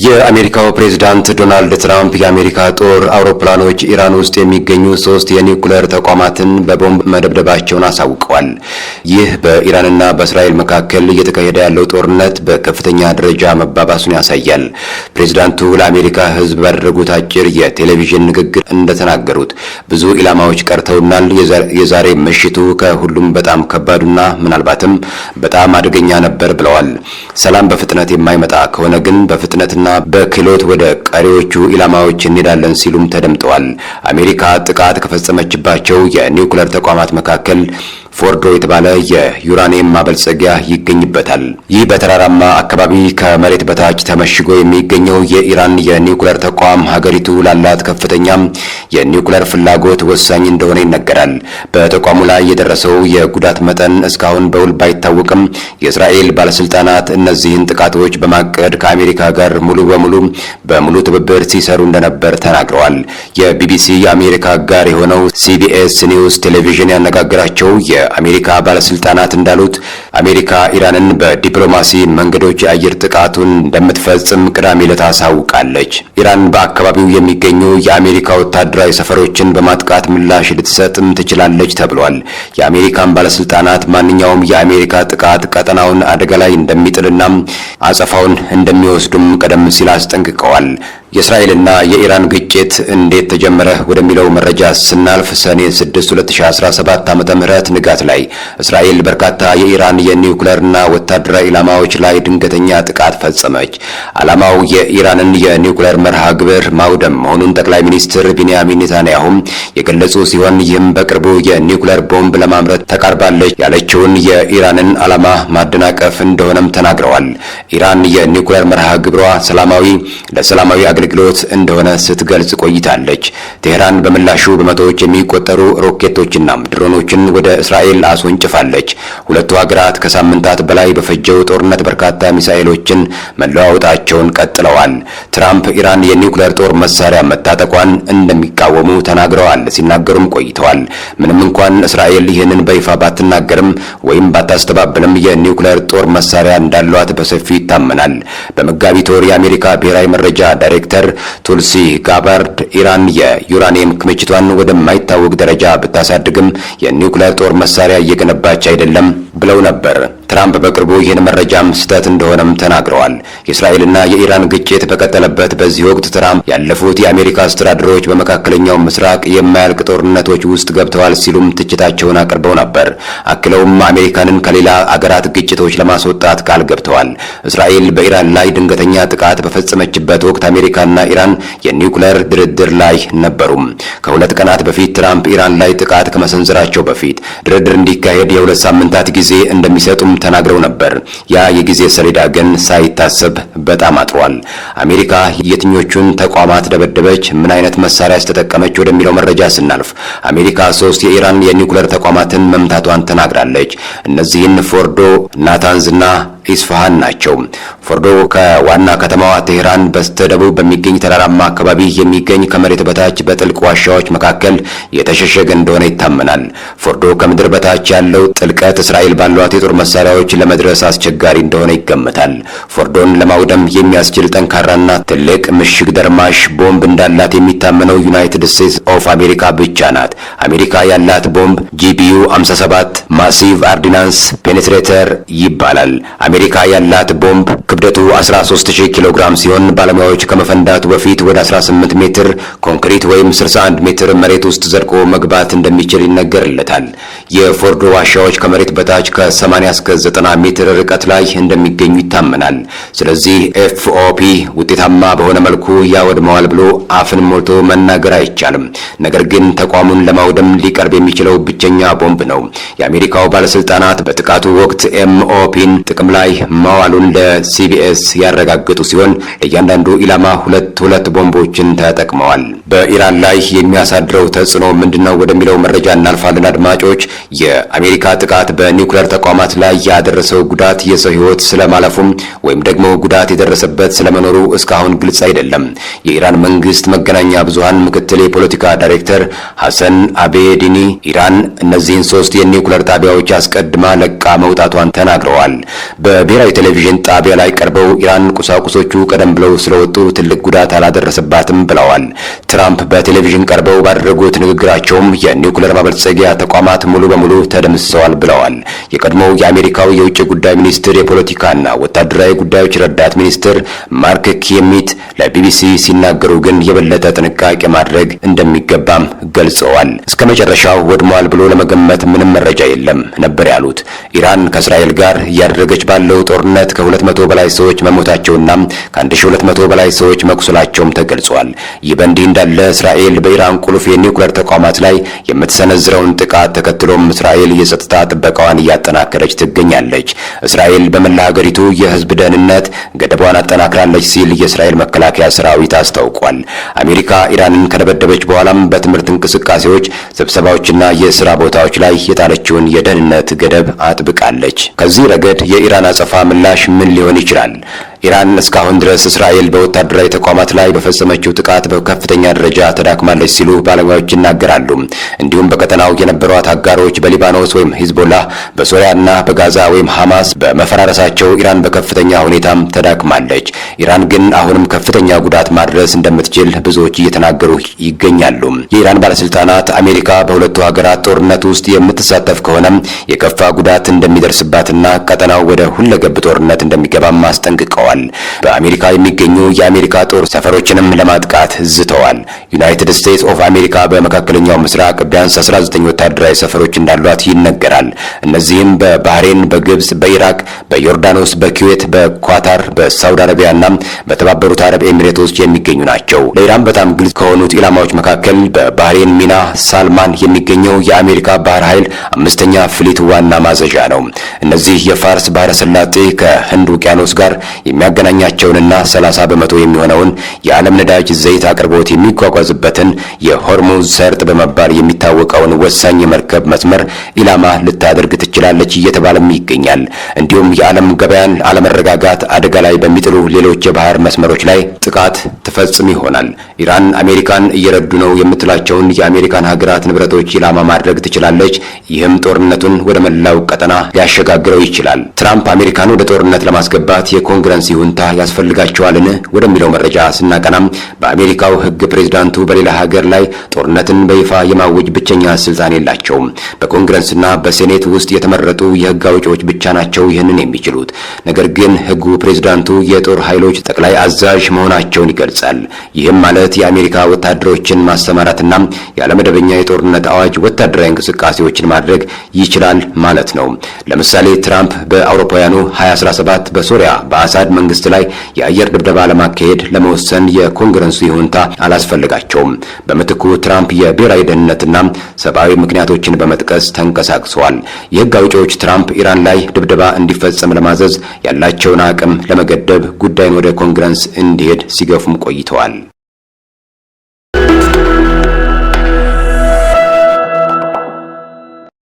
የአሜሪካው ፕሬዝዳንት ዶናልድ ትራምፕ የአሜሪካ ጦር አውሮፕላኖች ኢራን ውስጥ የሚገኙ 3 የኒውክሌር ተቋማትን በቦምብ መደብደባቸውን አሳውቀዋል። ይህ በኢራንና በእስራኤል መካከል እየተካሄደ ያለው ጦርነት በከፍተኛ ደረጃ መባባሱን ያሳያል። ፕሬዝዳንቱ ለአሜሪካ ሕዝብ ባደረጉት አጭር የቴሌቪዥን ንግግር እንደተናገሩት ብዙ ኢላማዎች ቀርተውናል። የዛሬ ምሽቱ ከሁሉም በጣም ከባዱና ምናልባትም በጣም አደገኛ ነበር ብለዋል። ሰላም በፍጥነት የማይመጣ ከሆነ ግን በፍጥነትና በክሎት ወደ ቀሪዎቹ ኢላማዎች እንሄዳለን ሲሉም ተደምጠዋል። አሜሪካ ጥቃት ከፈጸመችባቸው የኒውክሌር ተቋማት መካከል ፎርዶ የተባለ የዩራኒየም ማበልጸጊያ ይገኝበታል። ይህ በተራራማ አካባቢ ከመሬት በታች ተመሽጎ የሚገኘው የኢራን የኒውክሌር ተቋም ሀገሪቱ ላላት ከፍተኛ የኒውክሌር ፍላጎት ወሳኝ እንደሆነ ይነገራል። በተቋሙ ላይ የደረሰው የጉዳት መጠን እስካሁን በውል ባይታወቅም የእስራኤል ባለስልጣናት እነዚህን ጥቃቶች በማቀድ ከአሜሪካ ጋር በሙሉ ትብብር ሲሰሩ እንደነበር ተናግረዋል። የቢቢሲ የአሜሪካ ጋር የሆነው ሲቢኤስ ኒውስ ቴሌቪዥን ያነጋገራቸው የአሜሪካ ባለስልጣናት እንዳሉት አሜሪካ ኢራንን በዲፕሎማሲ መንገዶች የአየር ጥቃቱን እንደምትፈጽም ቅዳሜ ዕለት አሳውቃለች። ኢራን በአካባቢው የሚገኙ የአሜሪካ ወታደራዊ ሰፈሮችን በማጥቃት ምላሽ ልትሰጥም ትችላለች ተብሏል። የአሜሪካን ባለስልጣናት ማንኛውም የአሜሪካ ጥቃት ቀጠናውን አደጋ ላይ እንደሚጥልና አጸፋውን እንደሚወስዱም ቀደም ሲል አስጠንቅቀዋል። የእስራኤልና የኢራን ግጭት እንዴት ተጀመረ ወደሚለው መረጃ ስናልፍ ሰኔ 6 2017 ዓ.ም ንጋት ላይ እስራኤል በርካታ የኢራን የኒውክሌርና ወታደራዊ ኢላማዎች ላይ ድንገተኛ ጥቃት ፈጸመች። ዓላማው የኢራንን የኒውክሌር መርሃ ግብር ማውደም መሆኑን ጠቅላይ ሚኒስትር ቢንያሚን ኔታንያሁ የገለጹ ሲሆን ይህም በቅርቡ የኒውክሌር ቦምብ ለማምረት ተቃርባለች ያለችውን የኢራንን ዓላማ ማደናቀፍ እንደሆነም ተናግረዋል። ኢራን የኒውክሌር መርሃ ግብሯ ለሰላማዊ አገልግሎት እንደሆነ ስትገልጽ ቆይታለች። ቴህራን በምላሹ በመቶዎች የሚቆጠሩ ሮኬቶችና ድሮኖችን ወደ እስራኤል አስወንጭፋለች። ሁለቱ ሀገራት ከሳምንታት በላይ በፈጀው ጦርነት በርካታ ሚሳኤሎችን መለዋወጣቸውን ቀጥለዋል። ትራምፕ ኢራን የኒውክሌር ጦር መሳሪያ መታጠቋን እንደሚቃወሙ ተናግረዋል። ሲናገሩም ቆይተዋል። ምንም እንኳን እስራኤል ይህንን በይፋ ባትናገርም ወይም ባታስተባብልም የኒውክሌር ጦር መሳሪያ እንዳሏት በሰፊው ይታመናል። በመጋቢት ወር የአሜሪካ ብሔራዊ መረጃ ዳይሬክተር ቱልሲ ጋባርድ ኢራን የዩራኒየም ክምችቷን ወደማይታወቅ ደረጃ ብታሳድግም የኒውክሌር ጦር መሳሪያ እየገነባች አይደለም ብለው ነበር። ትራምፕ በቅርቡ ይህን መረጃም ስህተት እንደሆነም ተናግረዋል። የእስራኤልና የኢራን ግጭት በቀጠለበት በዚህ ወቅት ትራምፕ ያለፉት የአሜሪካ አስተዳደሮች በመካከለኛው ምስራቅ የማያልቅ ጦርነቶች ውስጥ ገብተዋል ሲሉም ትችታቸውን አቅርበው ነበር። አክለውም አሜሪካንን ከሌላ አገራት ግጭቶች ለማስወጣት ቃል ገብተዋል። እስራኤል በኢራን ላይ ድንገተኛ ጥቃት በፈጸመችበት ወቅት አሜሪካና ኢራን የኒውክሌር ድርድር ላይ ነበሩ። ከሁለት ቀናት በፊት ትራምፕ ኢራን ላይ ጥቃት ከመሰንዘራቸው በፊት ድርድር እንዲካሄድ የ2 ሳምንታት ጊዜ እንደሚሰጡም ተናግረው ነበር። ያ የጊዜ ሰሌዳ ግን ሳይታሰብ በጣም አጥሯል። አሜሪካ የትኞቹን ተቋማት ደበደበች፣ ምን አይነት መሳሪያ ተጠቀመች ወደሚለው መረጃ ስናልፍ አሜሪካ 3 የኢራን የኒውክሌር ተቋማትን መምታቷን ተናግራለች። እነዚህን ፎርዶ፣ ናታንዝና ኢስፋሃን ናቸው። ፎርዶ ከዋና ከተማዋ ቴህራን በስተደቡብ በሚገኝ ተራራማ አካባቢ የሚገኝ ከመሬት በታች በጥልቅ ዋሻዎች መካከል የተሸሸገ እንደሆነ ይታመናል። ፎርዶ ከምድር በታች ያለው ጥልቀት እስራኤል ባሏት የጦር መሳሪያዎች ለመድረስ አስቸጋሪ እንደሆነ ይገመታል። ፎርዶን ለማውደም የሚያስችል ጠንካራና ትልቅ ምሽግ ደርማሽ ቦምብ እንዳላት የሚታመነው ዩናይትድ ስቴትስ ኦፍ አሜሪካ ብቻ ናት። አሜሪካ ያላት ቦምብ GBU 57 ማሲቭ አርዲናንስ ፔኔትሬተር ይባላል። አሜሪካ ያላት ቦምብ ክብደቱ 13000 ኪሎ ግራም ሲሆን ባለሙያዎች ከመፈንዳቱ በፊት ወደ 18 ሜትር ኮንክሪት ወይም 61 ሜትር መሬት ውስጥ ዘልቆ መግባት እንደሚችል ይነገርለታል። የፎርዶ ዋሻዎች ከመሬት በታች ከ80 እስከ 90 ሜትር ርቀት ላይ እንደሚገኙ ይታመናል። ስለዚህ FOP ውጤታማ በሆነ መልኩ ያወድመዋል ብሎ አፍን ሞልቶ መናገር አይቻልም። ነገር ግን ተቋሙን ለማውደም ሊቀርብ የሚችለው ብቸኛ ቦምብ ነው። የአሜሪካው ባለስልጣናት በጥቃቱ ወቅት MOPን ጥቅም ላይ ማዋሉን ለሲቢኤስ ያረጋገጡ ሲሆን ለእያንዳንዱ ኢላማ ሁለት ቦምቦችን ተጠቅመዋል። በኢራን ላይ የሚያሳድረው ተጽዕኖ ምንድነው ወደሚለው መረጃ እናልፋለን አድማጮች። የአሜሪካ ጥቃት በኒውክሌር ተቋማት ላይ ያደረሰው ጉዳት የሰው ሕይወት ስለማለፉም ወይም ደግሞ ጉዳት የደረሰበት ስለመኖሩ እስካሁን ግልጽ አይደለም። የኢራን መንግስት መገናኛ ብዙሃን ምክትል ምክትል የፖለቲካ ዳይሬክተር ሐሰን አቤዲኒ ኢራን እነዚህን 3 የኒውክሌር ጣቢያዎች አስቀድማ ለቃ መውጣቷን ተናግረዋል። በብሔራዊ ቴሌቪዥን ጣቢያ ላይ ቀርበው ኢራን ቁሳቁሶቹ ቀደም ብለው ስለወጡ ትልቅ ጉዳት አላደረሰባትም ብለዋል። ትራምፕ በቴሌቪዥን ቀርበው ባደረጉት ንግግራቸውም የኒውክሌር ማበልጸጊያ ተቋማት ሙሉ በሙሉ ተደምስሰዋል ብለዋል። የቀድሞው የአሜሪካው የውጭ ጉዳይ ሚኒስትር የፖለቲካና ወታደራዊ ጉዳዮች ረዳት ሚኒስትር ማርክ ኪሚት ለቢቢሲ ሲናገሩ ግን የበለጠ ጥንቃቄ ማድረግ እንደሚገባም ገልጸዋል። እስከ መጨረሻው ወድሟል ብሎ ለመገመት ምንም መረጃ የለም ነበር ያሉት። ኢራን ከእስራኤል ጋር እያደረገች ባለው ጦርነት ከ200 በላይ ሰዎች መሞታቸውና ከ1200 በላይ ሰዎች መቁሰላቸውም ተገልጿል። ይህ በእንዲህ እንዳለ እስራኤል በኢራን ቁልፍ የኒውክሌር ተቋማት ላይ የምትሰነዝረውን ጥቃት ተከትሎም እስራኤል የጸጥታ ጥበቃዋን እያጠናከረች ትገኛለች። እስራኤል በመላ ሀገሪቱ የህዝብ ደህንነት ገደቧን አጠናክራለች ሲል የእስራኤል መከላከያ ሰራዊት አስታውቋል። አሜሪካ ኢራንን ከደበደበች በኋላም በትምህርት እንቅስቃሴዎች፣ ስብሰባዎችና የሥራ ቦታዎች ላይ የጣለችውን የደህንነት ገደብ አጥብቃለች። ከዚህ ረገድ የኢራን አጸፋ ምላሽ ምን ሊሆን ይችላል? ኢራን እስካሁን ድረስ እስራኤል በወታደራዊ ተቋማት ላይ በፈጸመችው ጥቃት በከፍተኛ ደረጃ ተዳክማለች ሲሉ ባለሙያዎች ይናገራሉ። እንዲሁም በቀጠናው የነበሯት አጋሮች በሊባኖስ ወይም ሂዝቦላህ፣ በሶሪያና በጋዛ ወይም ሐማስ በመፈራረሳቸው ኢራን በከፍተኛ ሁኔታም ተዳክማለች። ኢራን ግን አሁንም ከፍተኛ ጉዳት ማድረስ እንደምትችል ብዙዎች እየተናገሩ ይገኛሉ። የኢራን ባለስልጣናት አሜሪካ በሁለቱ ሀገራት ጦርነት ውስጥ የምትሳተፍ ከሆነም የከፋ ጉዳት እንደሚደርስባትና ቀጠናው ወደ ሁለገብ ጦርነት እንደሚገባም አስጠንቅቀዋል። በአሜሪካ የሚገኙ የአሜሪካ ጦር ሰፈሮችንም ለማጥቃት ዝተዋል። ዩናይትድ ስቴትስ ኦፍ አሜሪካ በመካከለኛው ምስራቅ ቢያንስ 19 ወታደራዊ ሰፈሮች እንዳሏት ይነገራል። እነዚህም በባህሬን፣ በግብጽ፣ በኢራቅ፣ በዮርዳኖስ፣ በኩዌት፣ በኳታር፣ በሳውዲ አረቢያና በተባበሩት አረብ ኤሚሬቶች የሚገኙ ናቸው። ለኢራን በጣም ግልጽ ከሆኑት ኢላማዎች መካከል በባህሬን ሚና ሳልማን የሚገኘው የአሜሪካ ባህር ኃይል 5ኛ ፍሊት ዋና ማዘዣ ነው። እነዚህ የፋርስ ባህረ ሰላጤ ከህንድ ውቅያኖስ ጋር የሚያገናኛቸውንና 30 በመቶ የሚሆነውን የዓለም ነዳጅ ዘይት አቅርቦት የሚጓጓዝበትን የሆርሙዝ ሰርጥ በመባል የሚታወቀውን ወሳኝ የመርከብ መስመር ኢላማ ልታደርግ ትችላለች እየተባለም ይገኛል። እንዲሁም የዓለም ገበያን አለመረጋጋት አደጋ ላይ በሚጥሉ ሌሎች የባህር መስመሮች ላይ ጥቃት ትፈጽም ይሆናል። ኢራን አሜሪካን እየረዱ ነው የምትላቸውን የአሜሪካን ሀገራት ንብረቶች ኢላማ ማድረግ ትችላለች። ይህም ጦርነቱን ወደ መላው ቀጠና ሊያሸጋግረው ይችላል። ትራምፕ አሜሪካን ወደ ጦርነት ለማስገባት የኮንግረስ ይሁንታ ያስፈልጋቸዋልን ወደሚለው መረጃ ስናቀናም በአሜሪካው ሕግ ፕሬዝዳንቱ በሌላ ሀገር ላይ ጦርነትን በይፋ የማወጅ ብቸኛ ስልጣን የላቸውም። በኮንግረስና በሴኔት ውስጥ የተመረጡ የሕግ አውጪዎች ብቻ ናቸው ይህንን የሚችሉት። ነገር ግን ሕጉ ፕሬዝዳንቱ የጦር ኃይሎች ጠቅላይ አዛዥ መሆናቸውን ይገልጻል። ይህም ማለት የአሜሪካ ወታደሮችን ማሰማራትና ያለመደበኛ የጦርነት አዋጅ ወታደራዊ እንቅስቃሴዎችን ማድረግ ይችላል ማለት ነው። ለምሳሌ ትራምፕ በአውሮፓውያኑ 2017 በሶሪያ በአሳድ መንግስት ላይ የአየር ድብደባ ለማካሄድ ለመወሰን የኮንግረሱ ይሁንታ አላስፈልጋቸውም። በምትኩ ትራምፕ የብሔራዊ ደህንነትና ሰብአዊ ምክንያቶችን በመጥቀስ ተንቀሳቅሰዋል። የህግ አውጪዎች ትራምፕ ኢራን ላይ ድብደባ እንዲፈጸም ለማዘዝ ያላቸውን አቅም ለመገደብ ጉዳይን ወደ ኮንግረስ እንዲሄድ ሲገፉም ቆይተዋል።